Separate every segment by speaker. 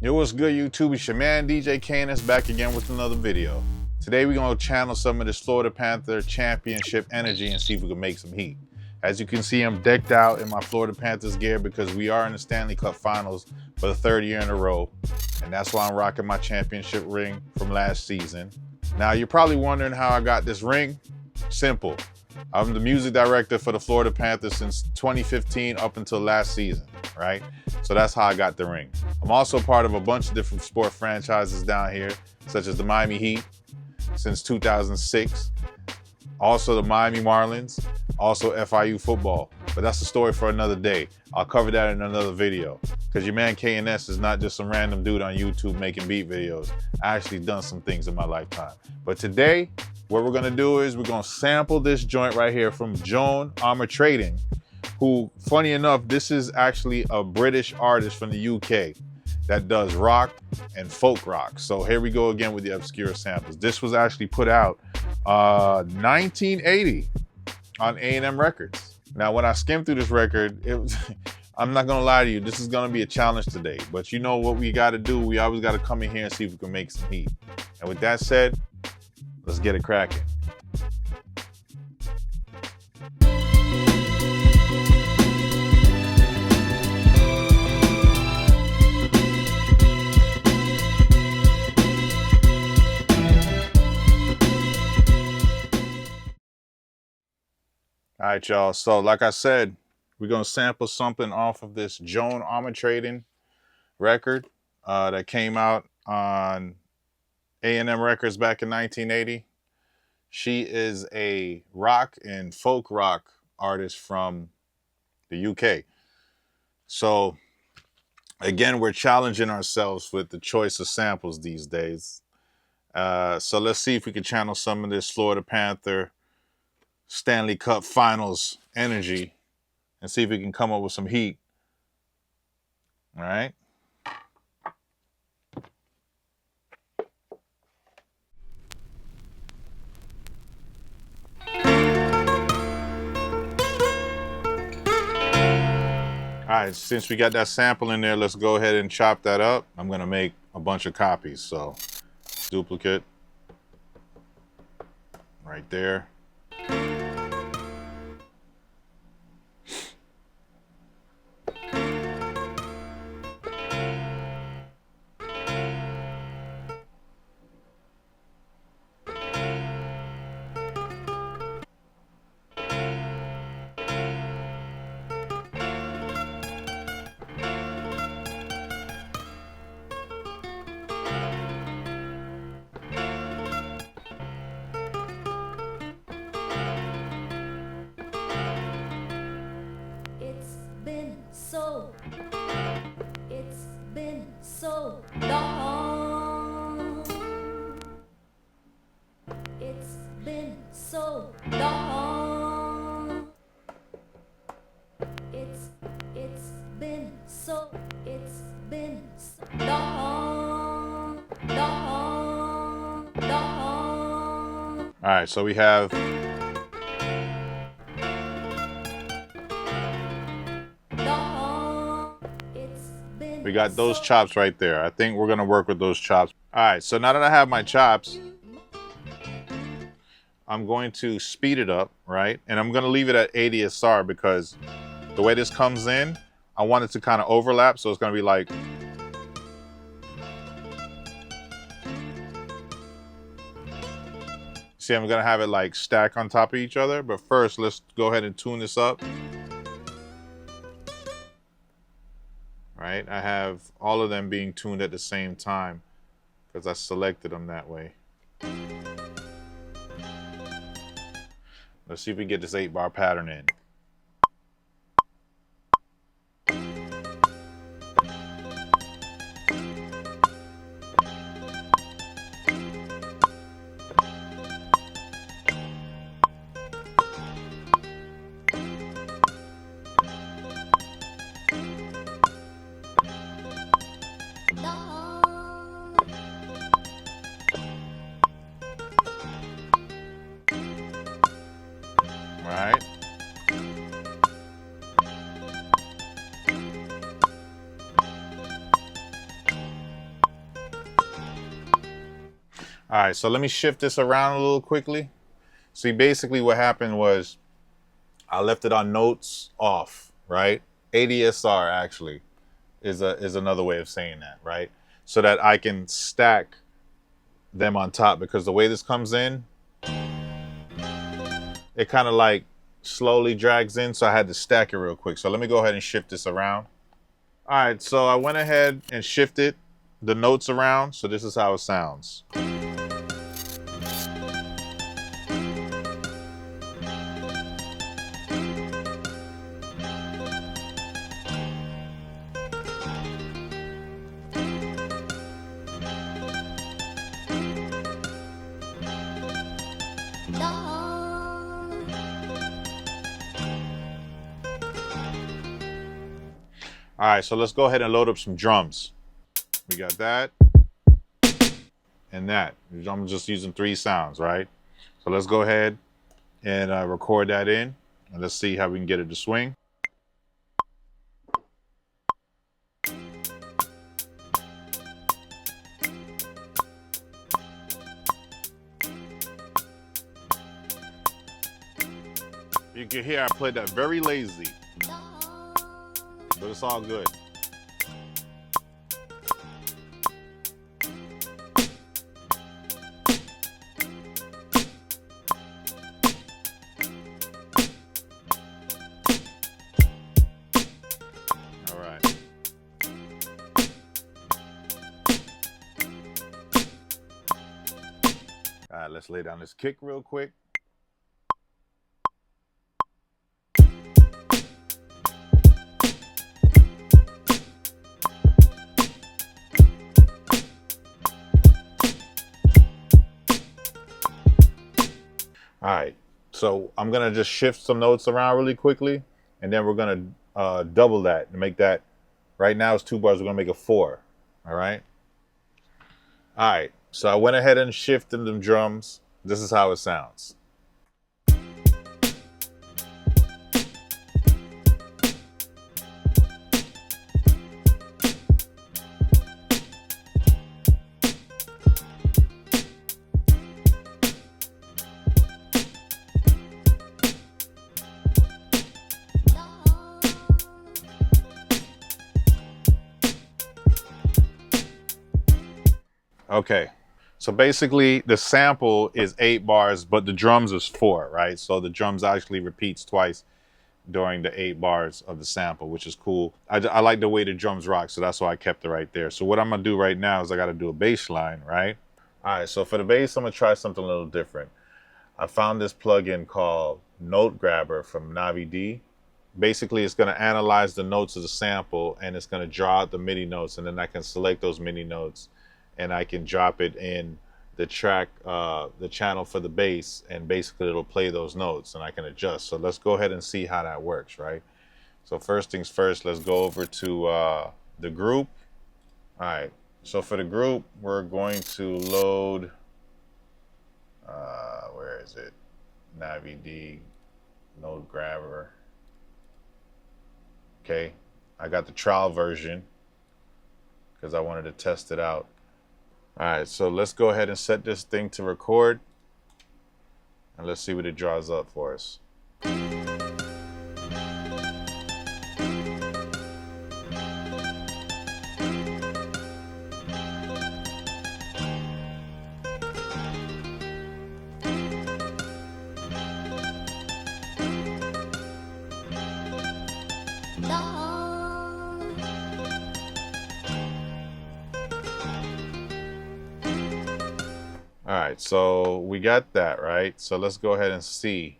Speaker 1: Yo, what's good, YouTube? It's your man DJ KNS back again with another video. Today we're gonna channel some of this Florida Panther championship energy and see if we can make some heat. As you can see, I'm decked out in my Florida Panthers gear because we are in the Stanley Cup Finals for the third year in a row, and that's why I'm rocking my championship ring from last season. Now you're probably wondering how I got this ring. Simple. I'm the music director for the Florida Panthers since 2015 up until last season, right? So that's how I got the ring. I'm also part of a bunch of different sport franchises down here, such as the Miami Heat since 2006, also the Miami Marlins, also FIU football. But that's a story for another day. I'll cover that in another video, because your man KNS is not just some random dude on YouTube making beat videos. I actually done some things in my lifetime. But today, what we're gonna do is we're gonna sample this joint right here from Joan Armatrading, who, funny enough, this is actually a British artist from the UK that does rock and folk rock. So here we go again with the obscure samples. This was actually put out 1980 on A&M Records. Now, when I skimmed through this record, it was, I'm not gonna lie to you, this is gonna be a challenge today. But you know what we gotta do? We always gotta come in here and see if we can make some heat. And with that said, let's get it cracking. All right, y'all. So like I said, we're going to sample something off of this Joan Armatrading record that came out on A&M Records back in 1980. She is a rock and folk rock artist from the UK. So again, we're challenging ourselves with the choice of samples these days. So let's see if we can channel some of this Florida Panther Stanley Cup Finals energy and see if we can come up with some heat. All right. All right, since we got that sample in there, let's go ahead and chop that up. I'm gonna make a bunch of copies. So duplicate right there.
Speaker 2: It's been so long. It's been so long. It's been so long.
Speaker 1: All right, so we have we got those chops right there. I think we're gonna work with those chops. All right, so now that I have my chops, I'm going to speed it up, right? And I'm gonna leave it at 80 SR because the way this comes in, I want it to kind of overlap. So it's gonna be like, see, I'm gonna have it like stack on top of each other. But first, let's go ahead and tune this up. Right, I have all of them being tuned at the same time because I selected them that way. Let's see if we can get this 8-bar pattern in. All right, so let me shift this around a little quickly. See, basically what happened was I left it on notes off, right? ADSR actually is another way of saying that, right? So that I can stack them on top, because the way this comes in, it kind of like slowly drags in, so I had to stack it real quick. So let me go ahead and shift this around. All right, so I went ahead and shifted the notes around, so this is how it sounds. All right, so let's go ahead and load up some drums. We got that and that. I'm just using 3 sounds, right? So let's go ahead and record that in, and let's see how we can get it to swing. You can hear I played that very lazy, but it's all good. All right. All right, let's lay down this kick real quick. All right, so I'm gonna just shift some notes around really quickly, and then we're gonna double that and make that. Right now it's 2 bars. We're gonna make it 4. All right. All right. So I went ahead and shifted them drums. This is how it sounds. Okay, so basically the sample is 8 bars, but the drums is 4, right? So the drums actually repeats twice during the 8 bars of the sample, which is cool. I like the way the drums rock, so that's why I kept it right there. So what I'm gonna do right now is I gotta do a bass line, right? All right, so for the bass, I'm gonna try something a little different. I found this plugin called NoteGrabber from Native. Basically, it's gonna analyze the notes of the sample, and it's gonna draw out the MIDI notes, and then I can select those MIDI notes, and I can drop it in the track, the channel for the bass, and basically it'll play those notes and I can adjust. So let's go ahead and see how that works, right? So first things first, let's go over to the group. All right, so for the group, we're going to load, where is it? Navi NoteGrabber. Okay, I got the trial version because I wanted to test it out. All right, so let's go ahead and set this thing to record, and let's see what it draws up for us. All right, so we got that, right? So let's go ahead and see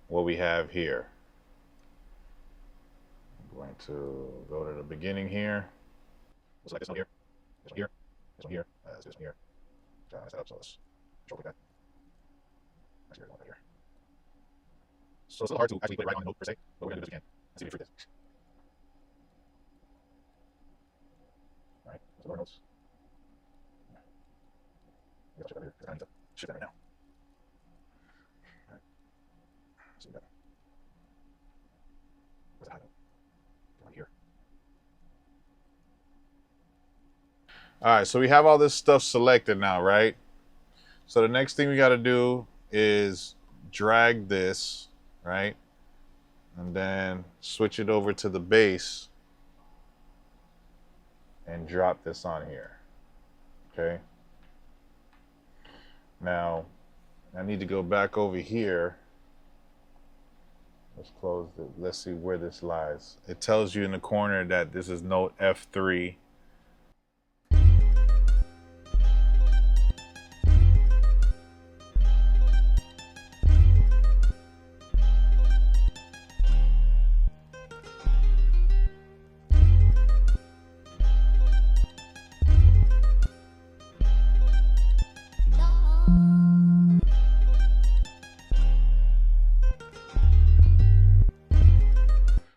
Speaker 1: what we have here. I'm going to go to the beginning here. Looks like this one here, this one here, this one here, let's do this one here. Set up, so let's control click that. That's here, right here. So it's a little hard to actually put it right on the note per se, but we're gonna do this again. Let's see if we freak this. All right, so lower notes. I gotta check that here because I need to shift that right now. All right. So we got. Where's the high note? Right here. All right, so we have all this stuff selected now, right? So the next thing we got to do is drag this, right? And then switch it over to the bass and drop this on here, okay? Now, I need to go back over here. Let's close it. Let's see where this lies. It tells you in the corner that this is note F3.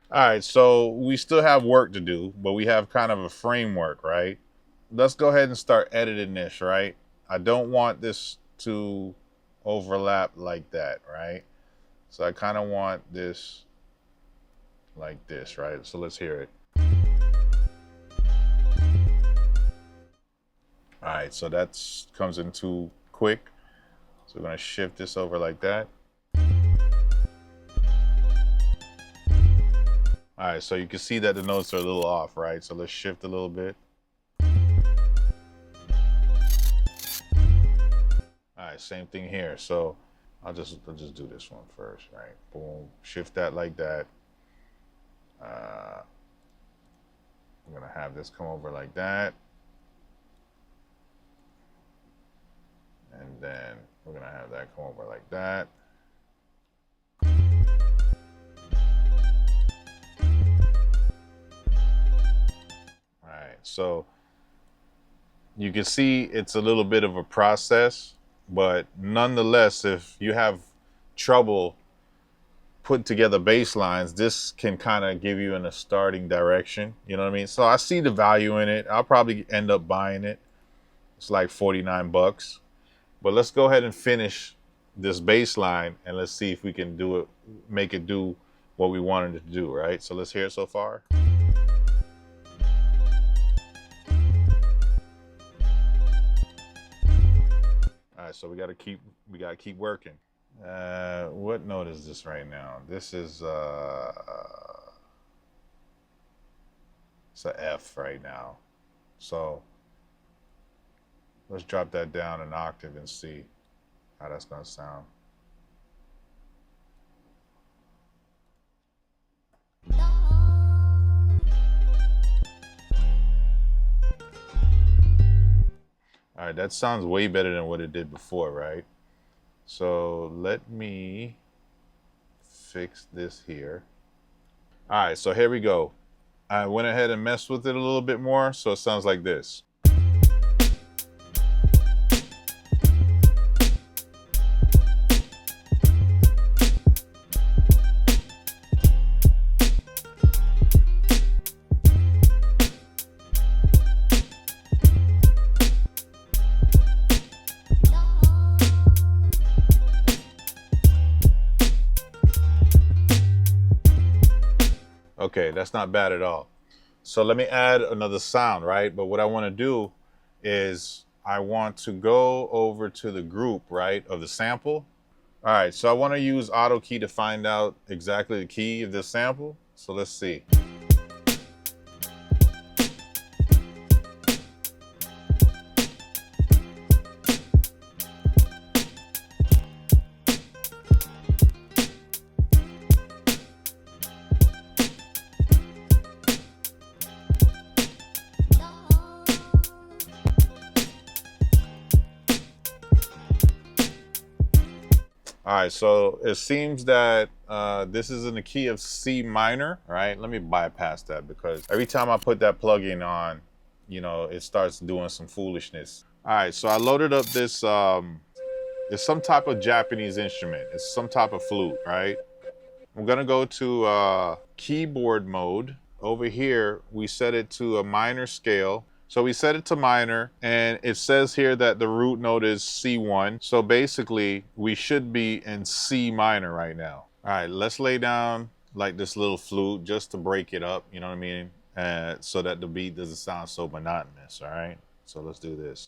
Speaker 1: All right, so we still have work to do, but we have kind of a framework, right? Let's go ahead and start editing this, right? I don't want this to overlap like that, right? So I kind of want this like this, right? So let's hear it. All right, so that comes in too quick. So we're gonna shift this over like that. All right, so you can see that the notes are a little off, right? So let's shift a little bit. All right, same thing here. So I'll just do this one first, right? Boom, shift that like that. I'm gonna have this come over like that. And then we're gonna have that come over like that. All right, so you can see it's a little bit of a process, but nonetheless, if you have trouble putting together bass lines, this can kind of give you in a starting direction. You know what I mean? So I see the value in it. I'll probably end up buying it. It's like 49 bucks. But let's go ahead and finish this bass line and let's see if we can do it, make it do what we wanted it to do, right? So let's hear it so far. All right, so we gotta keep working. What note is this right now? This is it's a F right now. So let's drop that down an octave and see how that's gonna sound. All right, that sounds way better than what it did before, right? So let me fix this here. All right, so here we go. I went ahead and messed with it a little bit more, so it sounds like this. Okay, that's not bad at all. So let me add another sound, right? But what I want to do is I want to go over to the group, right, of the sample. All right, so I want to use AutoKey to find out exactly the key of this sample. So let's see. All right, so it seems that this is in the key of C minor, right? Let me bypass that because every time I put that plugin on, you know, it starts doing some foolishness. All right, so I loaded up this, it's some type of Japanese instrument. It's some type of flute, right? I'm gonna go to keyboard mode. Over here, we set it to a minor scale. So we set it to minor, and it says here that the root note is C1. So basically, we should be in C minor right now. All right, let's lay down like this little flute just to break it up, you know what I mean? So that the beat doesn't sound so monotonous, all right? So let's do this.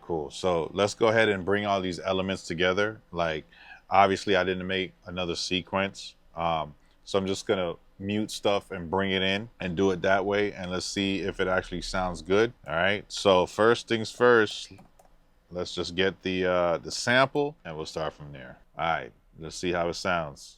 Speaker 1: Cool. So let's go ahead and bring all these elements together. Like, obviously I didn't make another sequence. So I'm just gonna mute stuff and bring it in and do it that way. And let's see if it actually sounds good. All right. So first things first, let's just get the sample and we'll start from there. All right. Let's see how it sounds.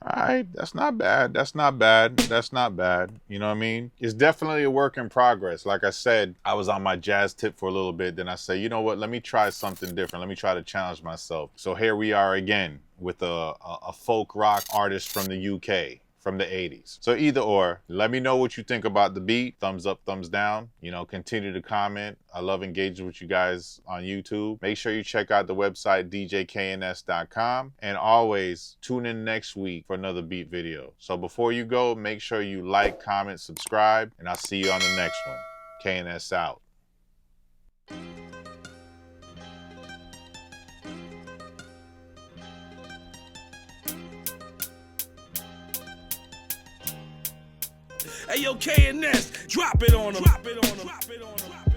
Speaker 1: All right, that's not bad. That's not bad. That's not bad. You know what I mean? It's definitely a work in progress. Like I said, I was on my jazz tip for a little bit. Then I said, you know what? Let me try something different. Let me try to challenge myself. So here we are again with a folk rock artist from the UK. From the 80s. So either or, let me know what you think about the beat. Thumbs up, thumbs down. You know, continue to comment. I love engaging with you guys on YouTube. Make sure you check out the website, djkns.com. And always tune in next week for another beat video. So before you go, make sure you like, comment, subscribe, and I'll see you on the next one. KNS out.
Speaker 3: Hey yo, KNS, drop it on them. Drop it on them. Drop it on them.